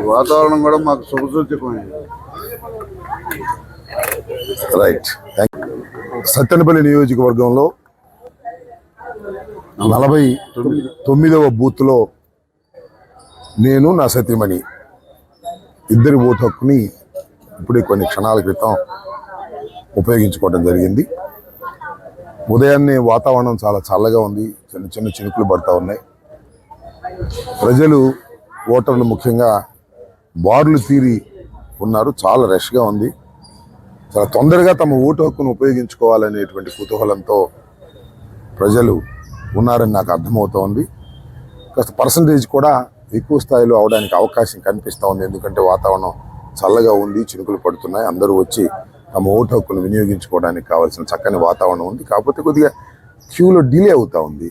వాతావరణం కూడా మాకు శుభసూచకమైంది. రైట్. సత్తెనపల్లి నియోజకవర్గంలో 49వ బూత్లో నేను నా సతీమణి ఇద్దరి ఓటు హక్కుని ఇప్పుడే కొన్ని క్షణాల క్రితం ఉపయోగించుకోవడం జరిగింది. ఉదయాన్నే వాతావరణం చాలా చల్లగా ఉంది, చిన్న చిన్న చినుకులు పడుతూ ఉన్నాయి. ప్రజలు ఓటర్లు ముఖ్యంగా బారులు తీరి ఉన్నారు, చాలా రష్గా ఉంది. చాలా తొందరగా తమ ఓటు హక్కును ఉపయోగించుకోవాలనేటువంటి కుతూహలంతో ప్రజలు ఉన్నారని నాకు అర్థమవుతోంది. కాస్త పర్సంటేజ్ కూడా ఎక్కువ స్థాయిలో అవడానికి అవకాశం కనిపిస్తూ ఉంది. ఎందుకంటే వాతావరణం చల్లగా ఉంది, చినుకులు పడుతున్నాయి. అందరూ వచ్చి తమ ఓటు హక్కును వినియోగించుకోవడానికి కావాల్సిన చక్కని వాతావరణం ఉంది. కాకపోతే కొద్దిగా క్యూలో డిలే అవుతూ ఉంది.